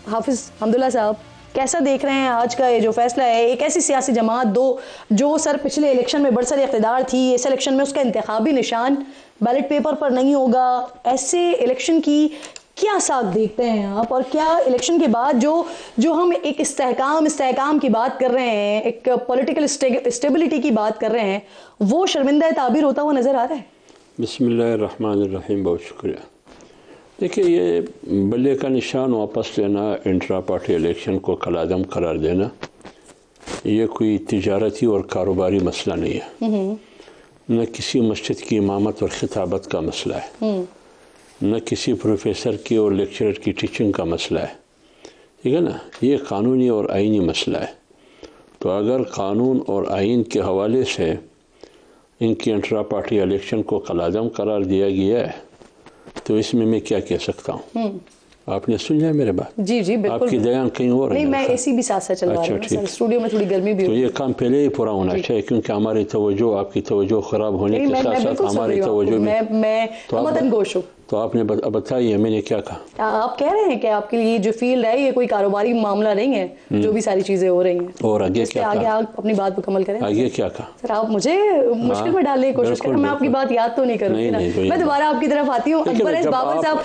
हाफिज हम्दुल्ला साहब, कैसा देख रहे हैं आज का ये जो फैसला है? एक ऐसी सियासी जमात जो सर पिछले इलेक्शन में बरसर इख्तिदार थी, इस इलेक्शन में उसका इंतखाबी निशान बैलेट पेपर पर नहीं होगा, ऐसे इलेक्शन की क्या साख देखते हैं आप? और क्या इलेक्शन के बाद जो हम एक इस्तेहकाम की बात कर रहे हैं, एक पॉलिटिकल स्टेबिलिटी की बात कर रहे हैं, वो शर्मिंदा ताबीर होता हुआ नजर आ रहा है? बिस्मिल्लाहिर्रहमानिर्रहीम, बहुत शुक्रिया। देखिए, ये बल्ले का निशान वापस लेना, इंट्रा पार्टी इलेक्शन को कलादम करार देना, ये कोई तिजारती और कारोबारी मसला नहीं है। न किसी मस्जिद की इमामत और खिताबत का मसला है, न किसी प्रोफेसर की और लेक्चरर की टीचिंग का मसला है, ठीक है ना। ये कानूनी और आइनी मसला है। तो अगर कानून और आइन के हवाले से इनकी इंट्रा पार्टी इलेक्शन को कलादम करार दिया गया है, तो इसमें मैं क्या कह सकता हूँ? आपने सुन लिया मेरे बात? जी जी बिल्कुल। आपकी दयान कहीं और नहीं, मैं एसी भी साथ साथ चलवा रहा हूं। अच्छा, स्टूडियो में थोड़ी गर्मी भी तो ये काम पहले ही पूरा होना चाहिए, क्योंकि हमारी तवज्जो, आपकी तवज्जो खराब होने के साथ साथ हमारी तवज्जो मैं तो आपने बताइए मैंने क्या कहा? आप कह रहे हैं कि आपके लिए जो फील्ड है ये कोई कारोबारी मामला नहीं है, जो भी सारी चीजें हो रही हैं। और आगे क्या? आगे आप अपनी बात मुकम्मल करें। आगे क्या कहा? सर, आप मुझे मुश्किल में डालने की कोशिश करें। मैं आपकी बात याद तो नहीं करूंगी ना। मैं दोबारा आपकी तरफ आती हूँ। अकबर बाबर साहब,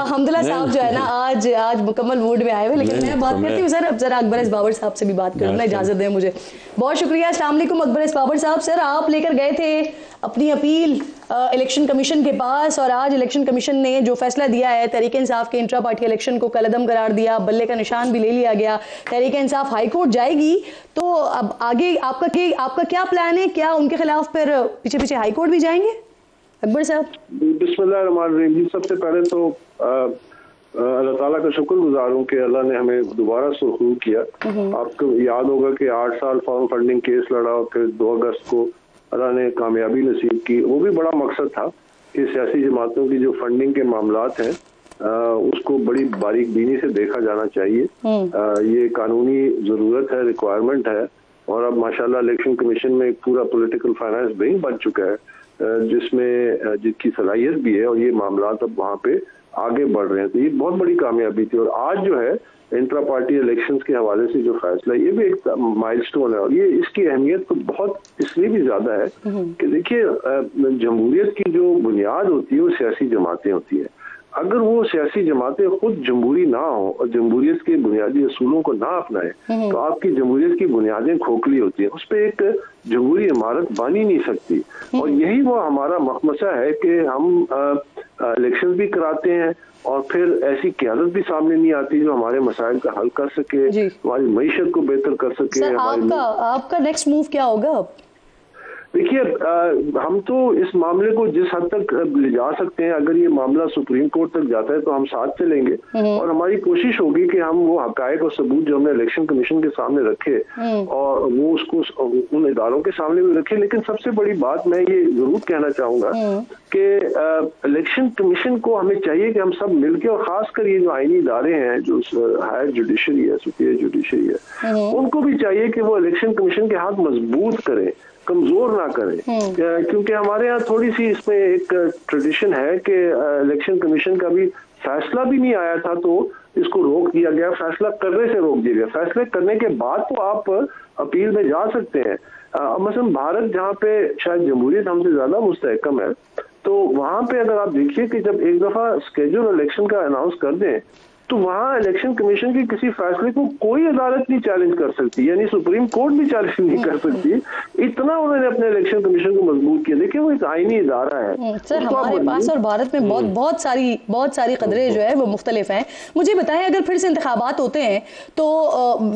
हम्दुल्ला साहब जो है ना, आज मुकम्मल मूड में आए हुए, लेकिन मैं बात करती हूँ सर, अब जरा अकबर बाबर साहब से भी बात करना इजाजत दें मुझे। बहुत शुक्रिया। अस्सलाम वालेकुम अकबर बाबर साहब। सर, आप लेकर गए थे अपनी अपील इलेक्शन कमीशन के पास, और आज इलेक्शन कमीशन ने जो फैसला दिया है, तहरीक इंसाफ के इंट्रा पार्टी इलेक्शन को कलअदम करार दिया, बल्ले का निशान भी ले लिया गया, तहरीक इंसाफ हाई कोर्ट जाएगी, तो अब आगे आपका क्या प्लान है? क्या उनके खिलाफ फिर पीछे पीछे हाई कोर्ट भी जाएंगे अकबर साहब? बिस्मिल्लाहिर्रहमानिर्रहीम। सबसे पहले तो अल्लाह ताला का शुक्रगुजार हूँ कि अल्लाह ने हमें दोबारा सुरखरू किया। आपको याद होगा कि 8 साल फॉर्म फंडिंग केस लड़ा और फिर 2 अगस्त को अल्लाह ने कामयाबी नसीब की। वो भी बड़ा मकसद था कि सियासी जमातों की जो फंडिंग के मामलात हैं उसको बड़ी बारीक बीनी से देखा जाना चाहिए। ये कानूनी ज़रूरत है, रिक्वायरमेंट है, और अब माशाल्लाह इलेक्शन कमीशन में एक पूरा पॉलिटिकल फाइनेंस विंग बन चुका है, जिसमें जिसकी सलाहियत भी है, और ये मामलात अब वहाँ पे आगे बढ़ रहे हैं। तो ये बहुत बड़ी कामयाबी थी। और आज जो है इंट्रा पार्टी इलेक्शंस के हवाले से जो फैसला है, ये भी एक माइलस्टोन है, और ये इसकी अहमियत तो बहुत इसलिए भी ज्यादा है कि देखिए, जमहूरियत की जो बुनियाद होती है वो सियासी जमातें होती है। अगर वो सियासी जमातें खुद जमहूरी ना हो और जमहूरियत के बुनियादी असूलों को ना अपनाए, तो आपकी जमहूरियत की बुनियादें खोखली होती हैं, उस पर एक जमहूरी इमारत बन ही नहीं सकती। और यही वो हमारा मखमसा है कि हम इलेक्शन भी कराते हैं और फिर ऐसी क़यादत भी सामने नहीं आती जो हमारे मसाइल का हल कर सके, हमारी मईशत को बेहतर कर सके। सर, आपका नेक्स्ट मूव क्या होगा अब? देखिए, हम तो इस मामले को जिस हद तक ले जा सकते हैं, अगर ये मामला सुप्रीम कोर्ट तक जाता है तो हम साथ चलेंगे, और हमारी कोशिश होगी कि हम वो हकायक और सबूत जो हमने इलेक्शन कमीशन के सामने रखे और वो उसको उन इदारों के सामने भी रखे। लेकिन सबसे बड़ी बात मैं ये जरूर कहना चाहूंगा कि इलेक्शन कमीशन को हमें चाहिए कि हम सब मिलकर, और खासकर ये जो आईनी इदारे हैं, जो हायर जुडिशरी है, सुपीरियर जुडिशरी है, उनको भी चाहिए कि वो इलेक्शन कमीशन के हाथ मजबूत करें, कमजोर ना करें। क्योंकि हमारे यहाँ थोड़ी सी इसमें एक ट्रेडिशन है कि इलेक्शन कमीशन का भी फैसला भी नहीं आया था तो इसको रोक दिया गया, फैसला करने से रोक दिया गया। फैसले करने के बाद तो आप अपील में जा सकते हैं। मसलन भारत, जहाँ पे शायद जमहूरियत हमसे ज्यादा मुस्तहकम है, तो वहाँ पे अगर आप देखिए कि जब एक दफा स्केड्यूल इलेक्शन का अनाउंस कर दें, तो वहाँ इलेक्शन कमीशन की किसी फैसले को कोई अदालत नहीं चैलेंज कर सकती, यानी सुप्रीम कोर्ट भी चैलेंज नहीं कर सकती। इतना उन्होंने अपने इलेक्शन कमीशन को मजबूत किया। देखिए, वो एक आईनी इदारा है। सर, हमारे पास और भारत में बहुत सारी कदरें जो है वो मुख्तलिफ हैं। मुझे बताएं, अगर फिर से इंतखाबात होते हैं तो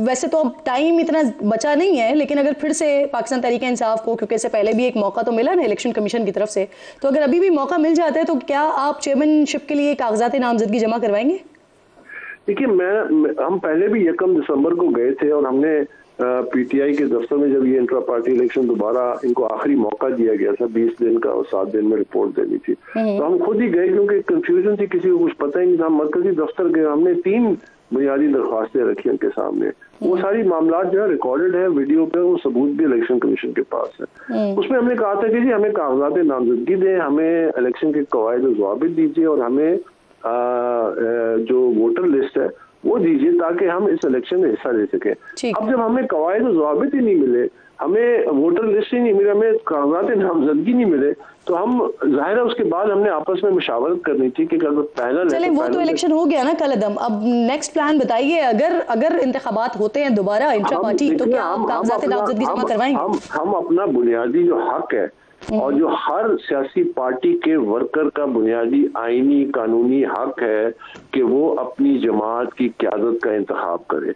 वैसे तो अब टाइम इतना बचा नहीं है, लेकिन अगर फिर से पाकिस्तान तहरीक इंसाफ को, क्योंकि इससे पहले भी एक मौका तो मिला ना इलेक्शन कमीशन की तरफ से, तो अगर अभी भी मौका मिल जाता है तो क्या आप चेयरमैनशिप के लिए कागजात नामजदगी जमा करवाएंगे? देखिए, हम पहले भी 1 दिसंबर को गए थे और हमने पीटीआई के दफ्तर में, जब ये इंट्रा पार्टी इलेक्शन दोबारा इनको आखिरी मौका दिया गया था 20 दिन का और 7 दिन में रिपोर्ट देनी थी, तो हम खुद ही गए क्योंकि कंफ्यूजन थी, किसी को कुछ पता ही नहीं था। हम मरकजी दफ्तर गए, हमने 3 बुनियादी दरख्वास्तें रखी उनके सामने। वो सारी मामला जो है रिकॉर्डेड है, वीडियो पे, वो सबूत भी इलेक्शन कमीशन के पास है। उसमें हमने कहा था कि जी हमें कागजात नामजदगी दें, हमें इलेक्शन के कवायद ज़वाबित दीजिए, और हमें जो वोटर लिस्ट है वो दीजिए ताकि हम इस इलेक्शन में हिस्सा ले सकें। अब जब हमें कवायद और ज़वाबित ही नहीं मिले, हमें वोटर लिस्ट ही नहीं मिले, हमें कागजात नामजदगी नहीं मिले, तो हम जाहिर है उसके बाद हमने आपस में मुशावरत करनी थी कि अगर पैनल चले वो तो इलेक्शन हो गया ना कलदम, अब नेक्स्ट प्लान बताइए। अगर इंतखाबात होते हैं दोबारा इंट्रा पार्टी, तो क्या आप कागजात नामजदगी जमा करवाएंगे? हम अपना बुनियादी जो हक है और जो हर सियासी पार्टी के वर्कर का बुनियादी आईनी कानूनी हक है कि वो अपनी जमात की क़यादत का इंतखाब करे,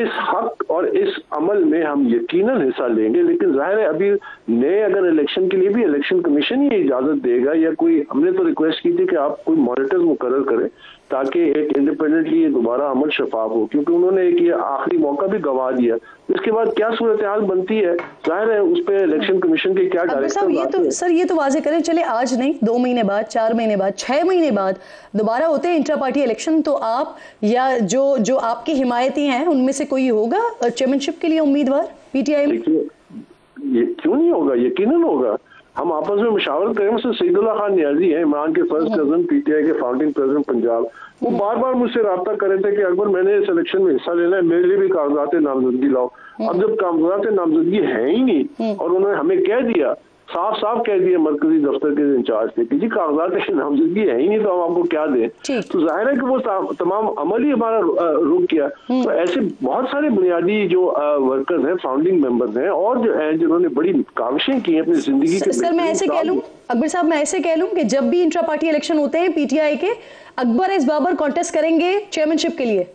इस हक और इस अमल में हम यकीनन हिस्सा लेंगे। लेकिन जाहिर है अभी नए अगर इलेक्शन के लिए भी इलेक्शन कमीशन ही इजाजत देगा या कोई, हमने तो रिक्वेस्ट की थी कि आप कोई मॉनिटर्स मुकर्रर करें ताकि एक इंडिपेंडेंटली ये दोबारा अमल शफाफ हो, क्योंकि उन्होंने एक ये आखिरी मौका भी गंवा दिया। इसके बाद क्या सूरत हाल बनती है, जाहिर है उस पर इलेक्शन कमीशन के क्या डायरेक्शन। ये तो वाजे करें, चले आज नहीं 2 महीने बाद, 4 महीने बाद, 6 महीने बाद दोबारा होते हैं इंट्रा पार्टी इलेक्शन, तो आप या जो आपके हिमायती हैं उनमें से कोई होगा चेयरमैनशिप के लिए उम्मीदवार पीटीआई में? ये क्यों नहीं होगा, यकीनन होगा। हम आपस में मुशावरत करें। मतलब सईदुल्लाह खान नियाजी है, इमरान के फर्स्ट कजन, पीटीआई के फाउंडिंग प्रेसिडेंट पंजाब, वो बार बार मुझसे रब्ता कर रहे थे कि अकबर मैंने इस इलेक्शन में हिस्सा लेना है, मेरे लिए भी कागजात नामजदगी लाओ। अब जब कागजात नामजदगी है ही नहीं और उन्होंने हमें कह दिया, साफ साफ कह दिया मरकजी दफ्तर के इंचार्ज थे कि जी कागजात नामजदगी है ही नहीं, तो हम आपको क्या दें। तो जाहिर है कि वो तमाम अमल ही हमारा रुक गया। तो ऐसे बहुत सारे बुनियादी जो वर्कर्स हैं, फाउंडिंग मेंबर्स हैं और जो हैं जिन्होंने बड़ी काविशें की अपनी जिंदगी के। सर मैं ऐसे कह लूं, अकबर साहब मैं ऐसे कह लूं कि जब भी इंट्रा पार्टी इलेक्शन होते हैं पीटीआई के, अकबर एस बाबर कॉन्टेस्ट करेंगे चेयरमैनशिप के लिए?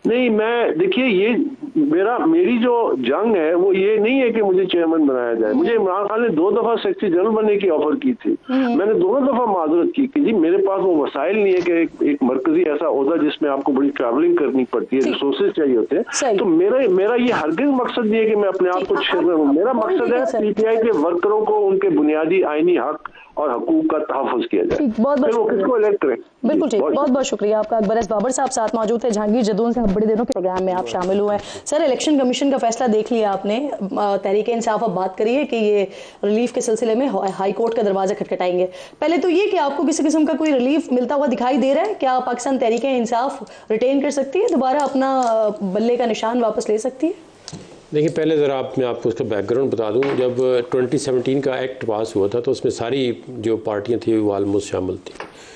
नहीं, मैं देखिए ये मेरी जो जंग है वो ये नहीं है कि मुझे चेयरमैन बनाया जाए। मुझे इमरान खान ने 2 दफा सेक्रेटरी जनरल बनने की ऑफर की थी, मैंने दोनों दफा माजरत की कि जी मेरे पास वो वसाइल नहीं है कि एक मरकजी ऐसा ओहदा जिसमें आपको बड़ी ट्रैवलिंग करनी पड़ती है, रिसोर्सेज चाहिए होते हैं। तो मेरा ये हरगिज मकसद नहीं है कि मैं अपने आप को चेयरमैन हूँ। मेरा मकसद है पीटीआई के वर्करों को उनके बुनियादी आईनी हक और हकूक का तहफ़्फ़ुज़ किया जाए। किसको इलेक्ट करें। बिल्कुल ठीक, बहुत बहुत शुक्रिया आपका। अकबर एस बाबर साहब साथ मौजूद थे जहांगीर जदून से। बड़े दिनों के प्रोग्राम में आप शामिल हुए हैं। सर इलेक्शन कमीशन का फैसला देख लिया आपने, तहरीक इंसाफ अब बात करिए कि ये रिलीफ के सिलसिले में हाई कोर्ट का दरवाजा खटखटाएंगे। पहले तो ये कि आपको किसी किस्म का कोई रिलीफ मिलता हुआ दिखाई दे रहा है? क्या पाकिस्तान तहरीक इंसाफ रिटेन कर सकती है, दोबारा अपना बल्ले का निशान वापस ले सकती है? देखिए पहले ज़रा मैं आपको उसका बैकग्राउंड बता दूं। जब 2017 का एक्ट पास हुआ था तो उसमें सारी जो पार्टियां थी वो ऑलमोस्ट शामिल थी।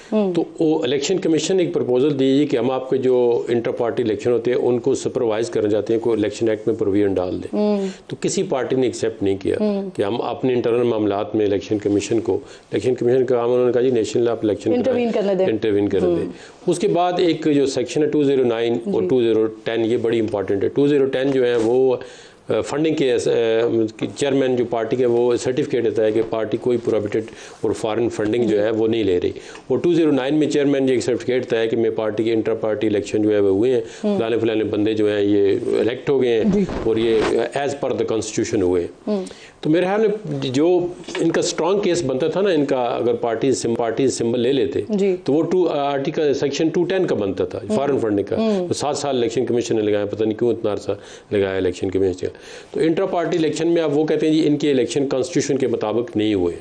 तो वो इलेक्शन कमीशन ने एक प्रपोजल दी कि हम आपके जो इंटर पार्टी इलेक्शन होते हैं उनको सुपरवाइज करना चाहते हैं, कोई इलेक्शन एक्ट में प्रोविजन डाल दें। तो किसी पार्टी ने एक्सेप्ट नहीं किया कि हम अपने इंटरनल मामलात में इलेक्शन कमीशन का काम, उन्होंने कहा जी नेशनल आप इलेक्शन इंटरवीन कर दें। उसके बाद एक जो सेक्शन है 209 और 2010, ये बड़ी इंपॉर्टेंट है। 2010 जो है वो फंडिंग के चेयरमैन जो पार्टी के वो सर्टिफिकेट देता है कि पार्टी कोई प्रोहिबिटेड और फॉरेन फंडिंग जो है वो नहीं ले रही। और 209 में चेयरमैन जो एक सर्टिफिकेट देता है कि मैं पार्टी के इंटर पार्टी इलेक्शन जो है वो हुए हैं, फलाने बंदे जो हैं ये इलेक्ट हो गए हैं और ये एज पर द कॉन्स्टिट्यूशन हुए। तो मेरे ख्याल में जो इनका स्ट्रॉन्ग केस बनता था ना, इनका अगर पार्टी सिंबल ले लेते तो वो आर्टिकल सेक्शन 210 का बनता था, फॉरेन फंडिंग का। तो 7 साल इलेक्शन कमीशन ने लगाया, पता नहीं क्यों इतना अरसा लगाया इलेक्शन कमीशन का। तो इंटर पार्टी इलेक्शन में अब वो कहते हैं जी इनके इलेक्शन कॉन्स्टिट्यूशन के मुताबिक नहीं हुए।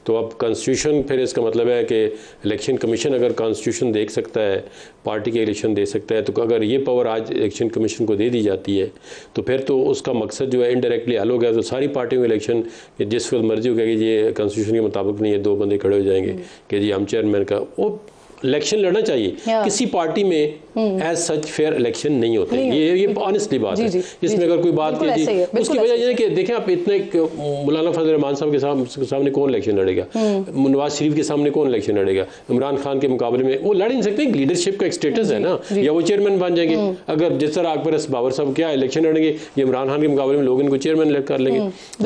तो अब कॉन्स्टिट्यूशन, फिर इसका मतलब है कि इलेक्शन कमीशन अगर कॉन्स्टिट्यूशन देख सकता है, पार्टी के इलेक्शन दे सकता है, तो अगर ये पावर आज इलेक्शन कमीशन को दे दी जाती है तो फिर तो उसका मकसद जो है इनडायरेक्टली हल हो गया। तो सारी पार्टियों इलेक्शन जिस वक्त मर्जी हो गया कि ये कॉन्स्टिट्यूशन के मुताबिक नहीं है, 2 बंदे खड़े हो जाएंगे कि जी हम चेयरमैन का। वो इलेक्शन लड़ना चाहिए। किसी पार्टी में एज सच फेयर इलेक्शन नहीं होते, ये ऑनेस्टली बात है। इसमें अगर कोई बात की उसकी वजह यह है कि देखें आप इतने मौलाना फजल रहमान साहब के सामने कौन इलेक्शन लड़ेगा, नवाज शरीफ के सामने कौन इलेक्शन लड़ेगा, इमरान खान के मुकाबले में वो लड़ नहीं सकते। लीडरशिप का एक स्टेटस है ना, या वो चेयरमैन बन जाएंगे। अगर जिस तरह अकबर एस बाबर साहब क्या इलेक्शन लड़ेंगे, ये इमरान खान के मुकाबले में लोग इनको चेयरमैन कर लेंगे,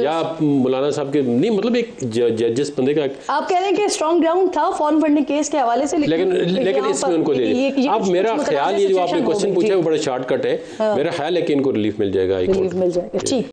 या मौलाना साहब के नहीं, मतलब एक जिस बंदे का आप कह रहे हैं कि स्ट्रॉन्ग ग्राउंड था फॉरेन फंडिंग केस के हवाले से, लेकिन इसमें उनको दे दी। अब मेरा ख्याल ये जो आपने क्वेश्चन पूछा वो बड़ा शॉर्टकट है। मेरा ख्याल है कि इनको रिलीफ मिल जाएगा।